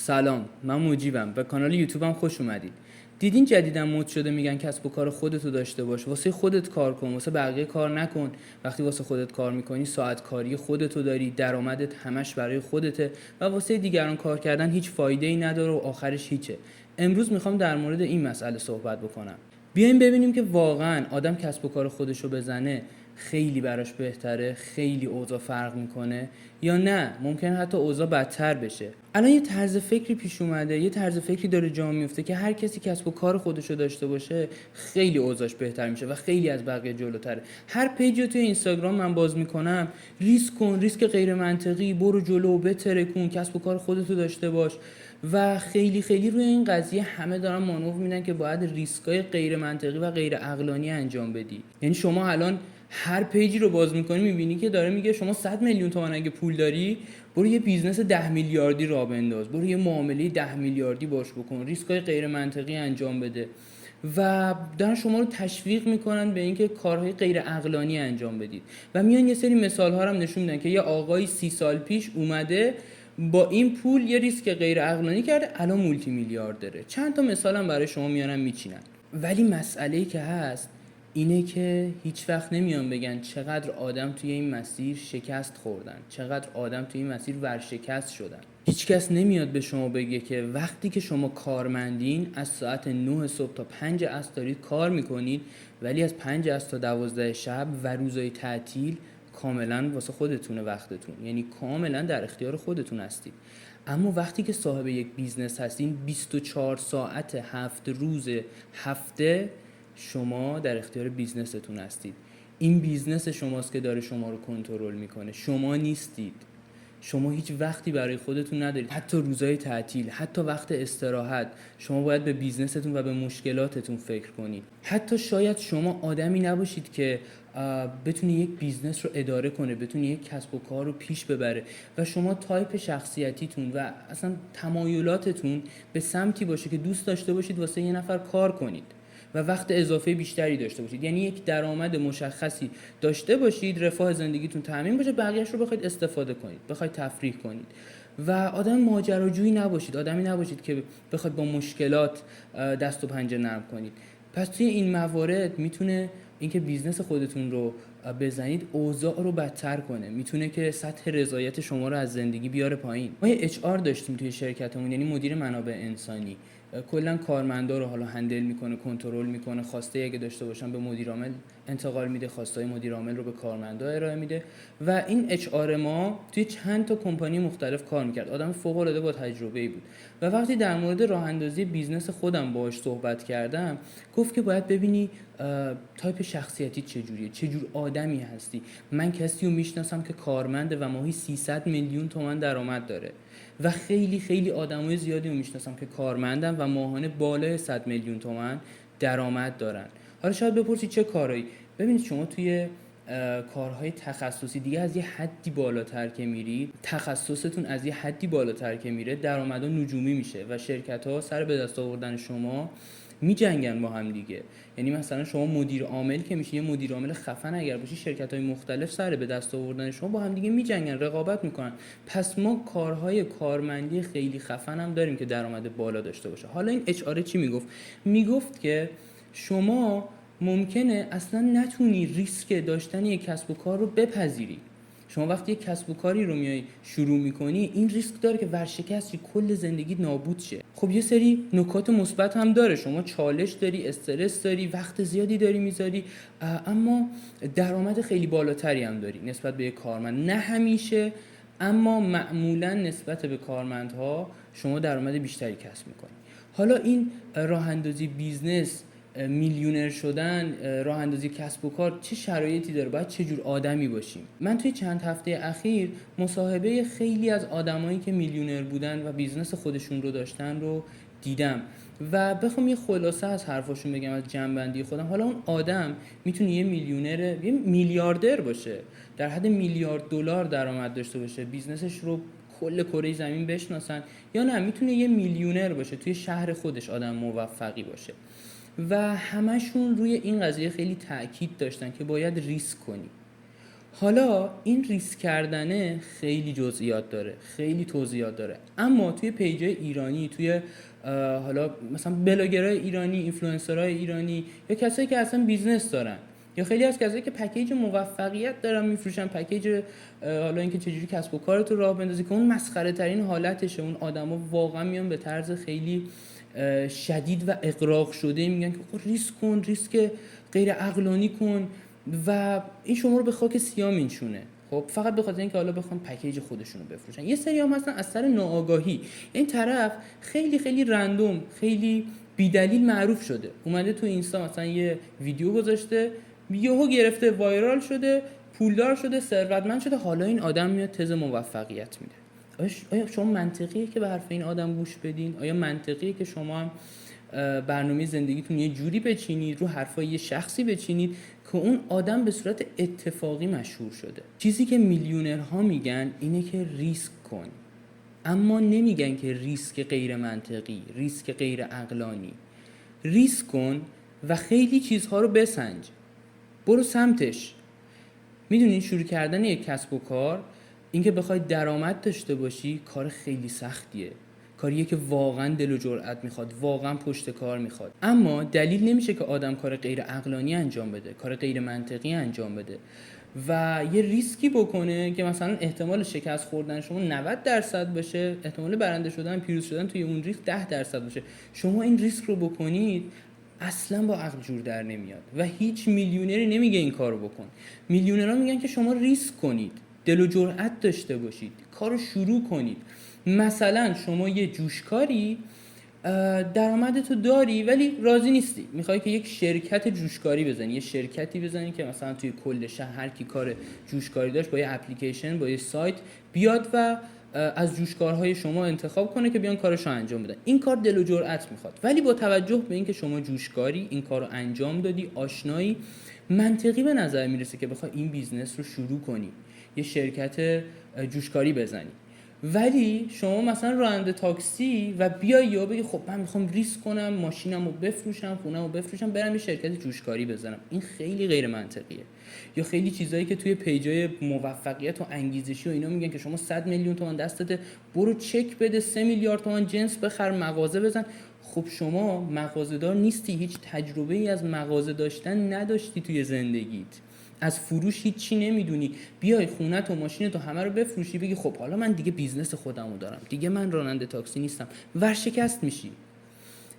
سلام، من مجیبم. به کانال یوتیوبم خوش اومدید. دیدین جدیداً مد شده میگن کسب و کار خودتو داشته باش، واسه خودت کار کن، واسه بقیه کار نکن. وقتی واسه خودت کار میکنی ساعت کاری خودتو داری، درآمدت همش برای خودته و واسه دیگران کار کردن هیچ فایده‌ای نداره و آخرش هیچه. امروز میخوام در مورد این مسئله صحبت بکنم. بیایم ببینیم که واقعاً آدم کسب و کار خودشو بزنه خیلی براش بهتره، خیلی اوضاع فرق میکنه، یا نه ممکن حتی اوضاع بدتر بشه. الان یه طرز فکری پیش اومده، یه طرز فکری داره جا میفته که هر کسی کسب و کار خودشو داشته باشه خیلی اوضاعش بهتر میشه و خیلی از بقیه جلوتره. هر پیجی توی اینستاگرام من باز میکنم، ریسک کن، ریسک غیر منطقی، برو جلو، بترکون، کسب و کار خودتو داشته باش. و خیلی خیلی روی این قضیه همه دارن مانور میدن که باید ریسکای غیر منطقی و غیر عقلانی انجام بدی. یعنی شما الان هر پیجی رو باز میکنی میبینی که داره میگه شما 100 میلیون تومان اگه پول داری برو یه بیزنس 10 میلیاردی راه بنداز، برو یه معامله 10 میلیاردی باش بکن، ریسکای غیر منطقی انجام بده و دارن شما رو تشویق میکنن به اینکه کارهای غیر عقلانی انجام بدید و میان یه سری مثال ها هم نشون میدن که یه آقای 30 سال پیش اومده با این پول یه ریسک غیر عقلانی کرده، الان مولتی میلیاردره. چند تا مثال هم برای شما میانن میچینن. ولی مسئله‌ای که هست اینه که هیچ وقت نمیان بگن چقدر آدم توی این مسیر شکست خوردن، چقدر آدم توی این مسیر ورشکست شدن. هیچکس نمیاد به شما بگه که وقتی که شما کارمندین از ساعت 9 صبح تا 5 عصر دارید کار میکنید، ولی از 5 عصر تا 12 شب و روزهای تعطیل کاملا واسه خودتونه وقتتون، یعنی کاملا در اختیار خودتون هستید. اما وقتی که صاحب یک بیزنس هستین 24 ساعت 7 روز هفته شما در اختیار بیزنستون هستید. این بیزنس شماست که داره شما رو کنترل میکنه، شما نیستید. شما هیچ وقتی برای خودتون ندارید، حتی روزهای تعطیل، حتی وقت استراحت شما باید به بیزنستون و به مشکلاتتون فکر کنید. حتی شاید شما آدمی نباشید که بتونی یک بیزنس رو اداره کنه، بتونی یک کسب و کار رو پیش ببره و شما تایپ شخصیتیتون و اصلا تمایلاتتون به سمتی باشه که دوست داشته باشید واسه یه نفر کار کنید و وقت اضافه بیشتری داشته باشید، یعنی یک درآمد مشخصی داشته باشید، رفاه زندگیتون تامین باشه، بقیه‌اش رو بخواید استفاده کنید، بخواید تفریح کنید و آدم ماجراجویی نباشید، آدمی نباشید که بخواید با مشکلات دست و پنجه نرم کنید. پس توی این موارد میتونه اینکه بیزنس خودتون رو بزنید اوضاع رو بدتر کنه، میتونه که سطح رضایت شما رو از زندگی بیاره پایین. ما یه اچ آر داشتیم توی شرکتمون، یعنی مدیر منابع انسانی، کلا کارمندا رو حالا هندل میکنه، کنترل میکنه، خواسته اگه داشته باشن به مدیر عامل انتقال میده، خواسته های مدیر عامل رو به کارمندا ارائه میده و این اچ آر ما توی چند تا کمپانی مختلف کار میکرد. آدم فوق العاده با تجربه‌ای بود و وقتی در مورد راه اندازی بیزنس خودم باهاش صحبت کردم گفت که باید ببینی تایپ شخصیتی چجوریه، چجور آدمی هستی. من کسی رو میشناسم که کارمنده و ماهی 300 میلیون تومان درآمد داره و خیلی خیلی آدمای زیادی رو میشناسم که کارمندن و ماهانه بالای 100 میلیون تومان درآمد دارن. حالا شاید بپرسید چه کارایی؟ ببینید شما توی کارهای تخصصی دیگه از یه حدی بالاتر که میرید، تخصصتون از یه حدی بالاتر که میره، درآمدها نجومی میشه و شرکت‌ها سر به دست آوردن شما میجنگن با هم دیگه. یعنی مثلا شما مدیر عامل که میشه، یه مدیر عامل خفن اگر باشی، شرکت‌های مختلف سر به دست آوردن شما با هم دیگه میجنگن، رقابت میکنن. پس ما کارهای کارمندی خیلی خفن هم داریم که درآمد بالا داشته باشه. حالا این اچ آر چی میگفت؟ میگفت که شما ممکنه اصلا نتونی ریسک داشتن یک کسب و کار رو بپذیری. شما وقتی یک کسب و کاری رو میای شروع میکنی این ریسک داره که ورشکستی، کل زندگیت نابود شه. خب یه سری نکات مثبت هم داره، شما چالش داری، استرس داری، وقت زیادی داری میذاری، اما درآمد خیلی بالاتری هم داری نسبت به یک کارمند. نه همیشه، اما معمولا نسبت به کارمندها شما درآمد بیشتری کسب میکنی. حالا این راه اندازی بیزنس، میلیونر شدن، راه اندازی کسب و کار چه شرایطی داره؟ باید چه جور آدمی باشیم؟ من توی چند هفته اخیر مصاحبه خیلی از آدمایی که میلیونر بودن و بیزنس خودشون رو داشتن رو دیدم و بخوام یه خلاصه از حرفاشون بگم، از جنبندی خودم، حالا اون آدم میتونه یه میلیونر، یه میلیاردر باشه، در حد میلیارد دلار درآمد داشته باشه، بیزنسش رو کل کره زمین بشناسن، یا نه میتونه یه میلیونر باشه توی شهر خودش، آدم موفقی باشه و همشون روی این قضیه خیلی تاکید داشتن که باید ریسک کنی. حالا این ریسک کردنه خیلی جزئیات داره، خیلی توضیحات داره، اما توی پیجای ایرانی، توی حالا مثلا بلاگرای ایرانی، اینفلوئنسرهای ایرانی، یا کسایی که اصلا بیزنس دارن، یا خیلی از کسایی که پکیج موفقیت دارن میفروشن، پکیج حالا اینکه چجوری کسب و کارت رو راه بندازی، که اون مسخره ترین حالتشه. اون آدما واقعا میان به طرز خیلی شدید و اغراق شده میگن که ریسک کن، ریسک غیر عقلانی کن، و این شما رو به خاک سیاه میشونه. خب فقط به خاطر اینکه حالا بخوام پکیج خودشون رو بفروشن. یه سری هم هستن از سر ناآگاهی، این طرف خیلی خیلی رندوم، خیلی بی‌دلیل معروف شده، اومده تو اینستا مثلا یه ویدیو گذاشته، یهو گرفته، وایرال شده، پولدار شده، ثروتمند شده، حالا این آدم میاد تز موفقیت میده. آیا شما منطقیه که به حرف این آدم گوش بدین؟ آیا منطقیه که شما هم برنامه زندگیتون یه جوری بچینید، رو حرفای یه شخصی بچینید که اون آدم به صورت اتفاقی مشهور شده؟ چیزی که میلیونرها میگن اینه که ریسک کن، اما نمیگن که ریسک غیر منطقی، ریسک غیر عقلانی. ریسک کن و خیلی چیزها رو بسنج، برو سمتش. میدونین شروع کردن یک کسب و کار، اینکه بخوای درآمد داشته باشی، کار خیلی سختیه، کاریه که واقعا دل و جرأت میخواد، واقعا پشت کار میخواد. اما دلیل نمیشه که آدم کار غیر عقلانی انجام بده، کار غیر منطقی انجام بده و یه ریسکی بکنه که مثلا احتمال شکست خوردن شما 90% باشه، احتمال برنده شدن، پیروز شدن توی اون ریسک 10% باشه. شما این ریسک رو بکنید، اصلا با عقل جور در نمیاد و هیچ میلیونری نمیگه این کارو بکن. میلیونرها میگن که شما ریسک کنید، دل و جرأت داشته باشید، کارو شروع کنید. مثلا شما یه جوشکاری، درآمدتو داری ولی راضی نیستی، میخوای که یک شرکت جوشکاری بزنی، یه شرکتی بزنی که مثلا توی کل شهر هر کی کار جوشکاری داشت با یه اپلیکیشن، با یه سایت بیاد و از جوشکارهای شما انتخاب کنه که بیان کارشو انجام بدن. این کار دل و جرأت میخواد، ولی با توجه به اینکه شما جوشکاری، این کارو انجام دادی، آشنایی، منطقی به نظر میرسه که بخوای این بیزنس رو شروع کنی، یه شرکت جوشکاری بزنی. ولی شما مثلا راننده تاکسی و بیای یا بگی خب من میخوام ریسک کنم، ماشینمو بفروشم، خونمو بفروشم، برم یه شرکت جوشکاری بزنم، این خیلی غیر منطقیه. یا خیلی چیزایی که توی پیجای موفقیت و انگیزشی و اینا میگن که شما 100 میلیون تومان دستته، برو چک بده، 3 میلیارد تومان جنس بخر، مغازه بزن. خب شما مغازه‌دار نیستی، هیچ تجربه ای از مغازه داشتن نداشتی توی زندگیت، از فروش هیچی نمیدونی، بیای خونت و ماشینت و همه رو بفروشی، بگی خب حالا من دیگه بیزنس خودمو دارم، دیگه من راننده تاکسی نیستم، ورشکست میشی.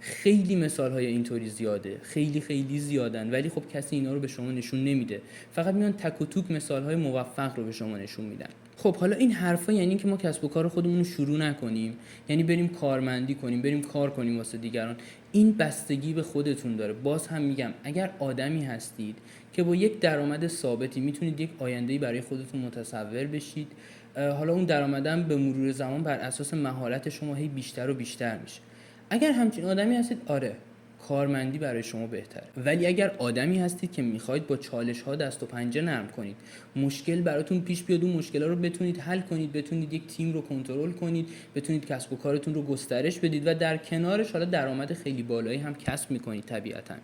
خیلی مثال های اینطوری زیاده، خیلی خیلی زیادن، ولی خب کسی اینا رو به شما نشون نمیده، فقط میان تک و توک مثال های موفق رو به شما نشون میدن. خب حالا این حرفا یعنی که ما کسب و کار خودمون رو شروع نکنیم، یعنی بریم کارمندی کنیم، بریم کار کنیم واسه دیگران؟ این بستگی به خودتون داره. باز هم میگم اگر آدمی هستید که با یک درآمد ثابتی میتونید یک آینده‌ای برای خودتون متصور بشید، حالا اون درآمدم به مرور زمان بر اساس مهارت شما هی بیشتر و بیشتر میشه. اگر همچین آدمی هستید، آره کارمندی برای شما بهتره. ولی اگر آدمی هستید که میخواید با چالش ها دست و پنجه نرم کنید، مشکل براتون پیش بیاد، اون مشکل‌ها رو بتونید حل کنید، بتونید یک تیم رو کنترل کنید، بتونید کسب و کارتون رو گسترش بدید و در کنارش حالا درآمد خیلی بالایی هم کسب میکنید طبیعتاً،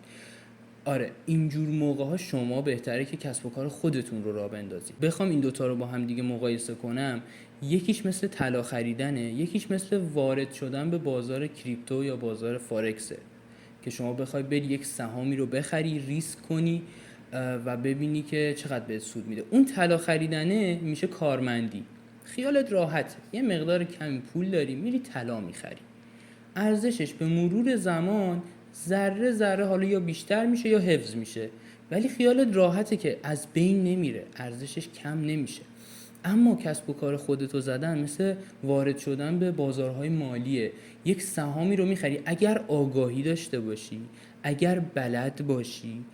آره اینجور موقع‌ها شما بهتره که کسب و کار خودتون رو راه بندازید. بخوام این دوتا رو با هم دیگه مقایسه کنم، یکیش مثل طلا خریدنه، یکیش مثل وارد شدن به بازار کریپتو یا بازار فارکسه که شما بخوای بری یک سهامی رو بخری، ریسک کنی و ببینی که چقدر بهت سود میده. اون طلا خریدنه میشه کارمندی، خیالت راحت، یه مقدار کمی پول داری میری طلا میخری، ارزشش به مرور زمان ذره ذره حالا یا بیشتر میشه یا حفظ میشه، ولی خیالت راحته که از بین نمیره، ارزشش کم نمیشه. اما کسب و کار خودتو زدن مثل وارد شدن به بازارهای مالیه. یک سهامی رو میخری اگر آگاهی داشته باشی، اگر بلد باشی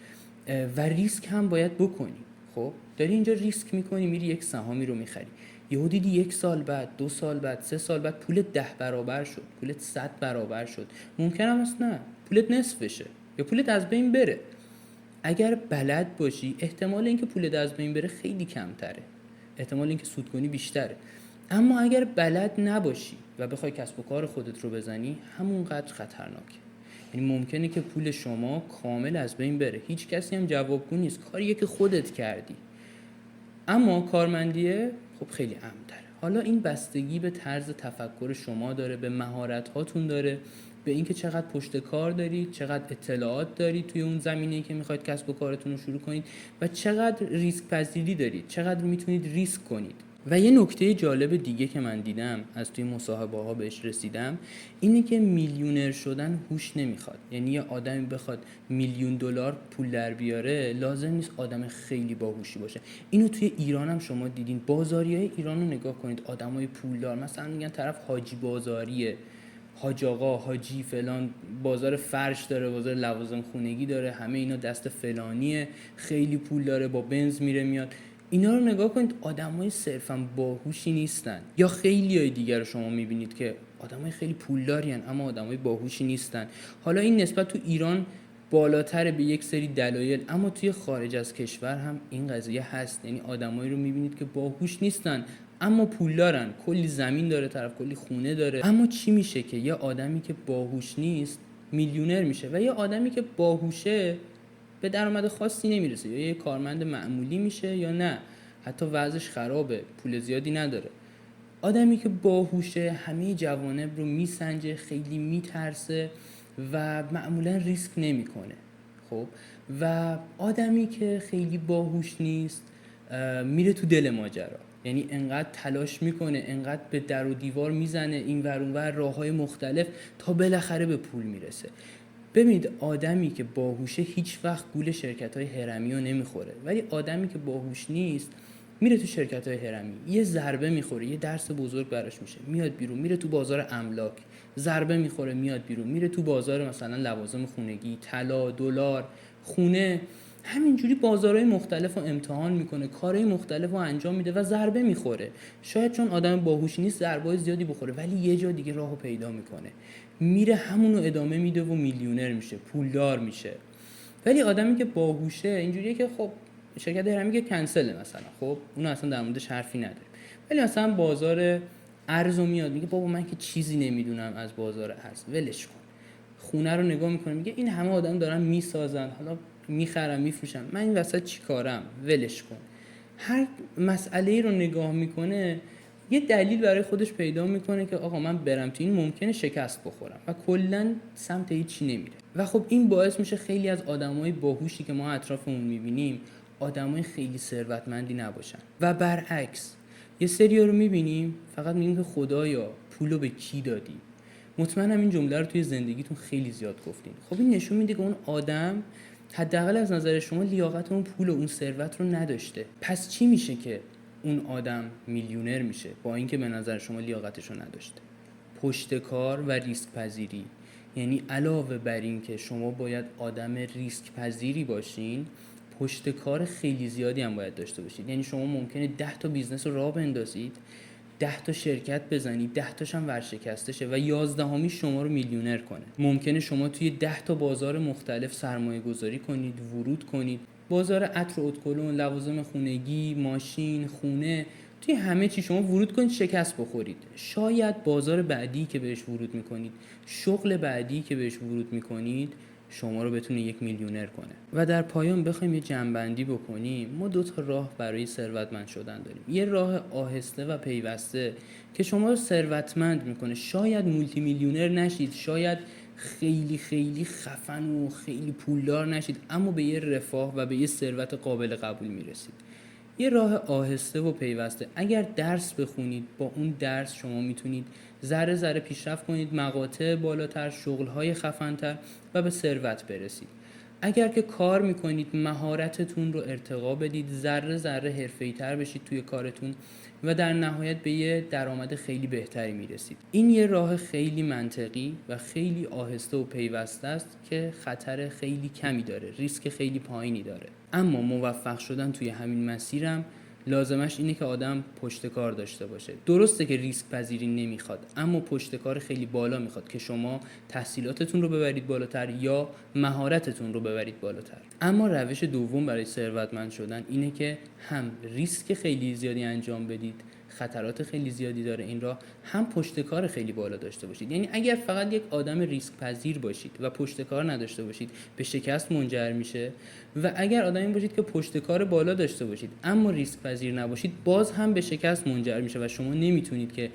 و ریسک هم باید بکنی. خب داری اینجا ریسک میکنی، میری یک سهامی رو میخری، یهو دیدی 1 سال بعد، 2 سال بعد، 3 سال بعد پولت 10 برابر شد، پولت 100 برابر شد. ممکن هم است نه، پولت نصف بشه یا پولت از بین بره. اگر بلد باشی احتمال اینکه پولت از بین بره خیلی کمتره، احتمال اینکه سود کنی بیشتره. اما اگر بلد نباشی و بخوای کسب و کار خودت رو بزنی، همونقدر خطرناکه. یعنی ممکنه که پول شما کامل از بین بره، هیچ کسی هم جوابگو نیست، کاریه که خودت کردی. اما کارمندیه خب خیلی امن‌تره. حالا این بستگی به طرز تفکر شما داره، به مهارت هاتون داره، به اینکه چقدر پشت کار دارید، چقدر اطلاعات دارید توی اون زمینه‌ای که میخواید کسب و کارتون رو شروع کنید و چقدر ریسک پذیری دارید، چقدر میتونید ریسک کنید. و یه نکته جالب دیگه که من دیدم از توی مصاحبه ها بهش رسیدم اینه که میلیونر شدن هوش نمیخواد. یعنی یه آدمی بخواد $1,000,000 پول در بیاره لازم نیست آدم خیلی باهوشی باشه. اینو توی ایران هم شما دیدین. بازاریای ایران رو نگاه کنید، آدمای پولدار، مثلا میگن طرف حاجی بازاریه، حاج آقا، حاجی فلان، بازار فرش داره، بازار لوازم خونگی داره، همه اینا دست فلانیه، خیلی پول داره، با بنز میره میاد. اینا رو نگاه کنید، آدمای صرفا باهوشی نیستن. یا خیلیای دیگر رو شما میبینید که آدمای خیلی پولداری ان اما آدمای باهوشی نیستن. حالا این نسبت تو ایران بالاتر به یک سری دلایل، اما توی خارج از کشور هم این قضیه هست. یعنی آدمایی رو میبینید که باهوش نیستن اما پول دارن، کلی زمین داره طرف، کلی خونه داره. اما چی میشه که یه آدمی که باهوش نیست میلیونر میشه و یه آدمی که باهوشه به درآمد خاصی نمیرسه، یا یه کارمند معمولی میشه یا نه حتی وضعش خرابه، پول زیادی نداره. آدمی که باهوشه همه جوانب رو میسنجه، خیلی میترسه و معمولا ریسک نمیکنه. خب و آدمی که خیلی باهوش نیست میره تو دل ماجرا، یعنی انقدر تلاش میکنه، انقدر به در و دیوار میزنه، این ور اون ور راههای مختلف تا بالاخره به پول میرسه. ببینید آدمی که باهوشه هیچ وقت گول شرکت‌های هرمی رو نمیخوره، ولی آدمی که باهوش نیست میره تو شرکت‌های هرمی، یه ضربه میخوره، یه درس بزرگ براش میشه، میاد بیرون، میره تو بازار املاک، ضربه میخوره، میاد بیرون، میره تو بازار مثلا لوازم خونگی، طلا، دلار، خونه، همینجوری بازارهای مختلف رو امتحان میکنه، کارهای مختلف رو انجام میده و ضربه میخوره. شاید چون آدم باهوش نیست ضربه‌های زیادی بخوره، ولی یه جا دیگه راهو پیدا میکنه، میره همونو ادامه میده و میلیونر میشه، پولدار میشه. ولی آدمی که باهوشه اینجوریه که خب شرکت هرمی که کنسله مثلا، خب اون اصلا در موردش حرفی نداره، ولی مثلا بازار ارزو میاد میگه بابا من که چیزی نمیدونم از بازار ارز، ولش کن. خونه رو نگاه میکنه میگه این همه آدم دارن میسازن، حالا میخرم میفروشم، من این وسط چیکارم، ولش کن. هر مسئله رو نگاه میکنه یه دلیل برای خودش پیدا میکنه که آقا من برم تو این ممکنه شکست بخورم و کلا سمت هیچی نمیره. و خب این باعث میشه خیلی از آدمای باهوشی که ما اطرافمون میبینیم آدمای خیلی ثروتمندی نباشن و برعکس یه سریا رو میبینیم فقط میگیم که خدایا پولو به کی دادی. مطمئنم این جمله رو توی زندگیتون خیلی زیاد گفتین. خب این نشون میده که اون آدم حداقل از نظر شما لیاقت اون پول و اون ثروت رو نداشته. پس چی میشه که اون آدم میلیونر میشه با اینکه به نظر شما لیاقتش رو نداشته؟ پشت کار و ریسک پذیری. یعنی علاوه بر این که شما باید آدم ریسک پذیری باشین، پشت کار خیلی زیادی هم باید داشته باشید. یعنی شما ممکنه 10 تا بیزنس رو راه بندازید، 10 تا شرکت بزنید، 10 تاش هم ورشکسته شه و 11می شما رو میلیونر کنه. ممکنه شما توی 10 تا بازار مختلف سرمایه گذاری کنید، ورود کنید، بازار عطر و ادکلون، لوازم خونگی، ماشین، خونه، توی همه چی شما ورود کنید، شکست بخورید. شاید بازار بعدی که بهش ورود میکنید، شغل بعدی که بهش ورود میکنید شما رو بتونه 1 میلیونر کنه. و در پایان بخوایم یه جمع‌بندی بکنیم، ما 2 تا راه برای ثروتمند شدن داریم. یه راه آهسته و پیوسته که شما رو ثروتمند میکنه. شاید مولتی میلیونر نشید، شاید خیلی خیلی خفن و خیلی پولدار نشید، اما به یه رفاه و به یه ثروت قابل قبول میرسید. یه راه آهسته و پیوسته. اگر درس بخونید، با اون درس شما میتونید ذره ذره پیشرفت کنید، مقاطع بالاتر، شغل‌های خفن‌تر و به ثروت برسید. اگر که کار میکنید مهارتتون رو ارتقا بدید، ذره ذره حرفه‌ای‌تر بشید توی کارتون و در نهایت به یه درآمد خیلی بهتری میرسید. این یه راه خیلی منطقی و خیلی آهسته و پیوسته است که خطر خیلی کمی داره، ریسک خیلی پایینی داره. اما موفق شدن توی همین مسیرم لازمش اینه که آدم پشت کار داشته باشه. درسته که ریسک پذیری نمیخواد، اما پشت کار خیلی بالا میخواد که شما تحصیلاتتون رو ببرید بالاتر یا مهارتتون رو ببرید بالاتر. اما روش دوم برای ثروتمند شدن اینه که هم ریسک خیلی زیادی انجام بدید، خطرات خیلی زیادی داره این راه، هم پشتکار خیلی بالا داشته باشید. یعنی اگر فقط یک آدم ریسک پذیر باشید و پشتکار نداشته باشید به شکست منجر میشه، و اگر آدمی باشید که پشتکار بالا داشته باشید اما ریسک پذیر نباشید باز هم به شکست منجر میشه و شما نمیتونید که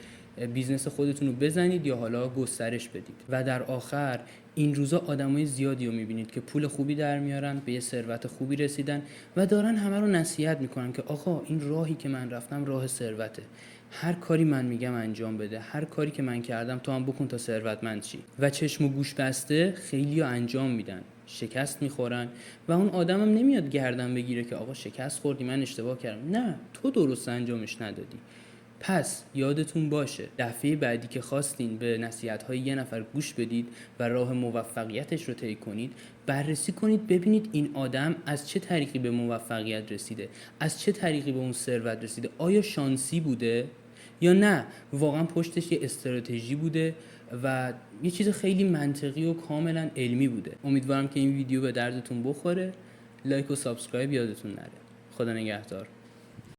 بیزنس خودتون رو بزنید یا حالا گسترش بدید. و در آخر این روزا آدمای زیادی رو میبینید که پول خوبی در میارن، به یه ثروت خوبی رسیدن و دارن همه رو نصیحت میکنن که آقا این راهی که من رفتم راه ثروته، هر کاری من میگم انجام بده، هر کاری که من کردم تو هم بکن تا ثروتمند شی. و چشم و گوش بسته خیلی ها انجام میدن، شکست میخورن و اون آدمم نمیاد گردن بگیره که آقا شکست خوردی من اشتباه کردم، نه تو درست انجامش ندادی. پس یادتون باشه دفعه بعدی که خواستین به نصیحت‌های یه نفر گوش بدید و راه موفقیتش رو طی کنید، بررسی کنید ببینید این آدم از چه طریقی به موفقیت رسیده، از چه طریقی به اون ثروت رسیده. آیا شانسی بوده یا نه واقعا پشتش یه استراتژی بوده و یه چیز خیلی منطقی و کاملا علمی بوده. امیدوارم که این ویدیو به دردتون بخوره. لایک و سابسکرایب یادتون نره. خدا نگهدار.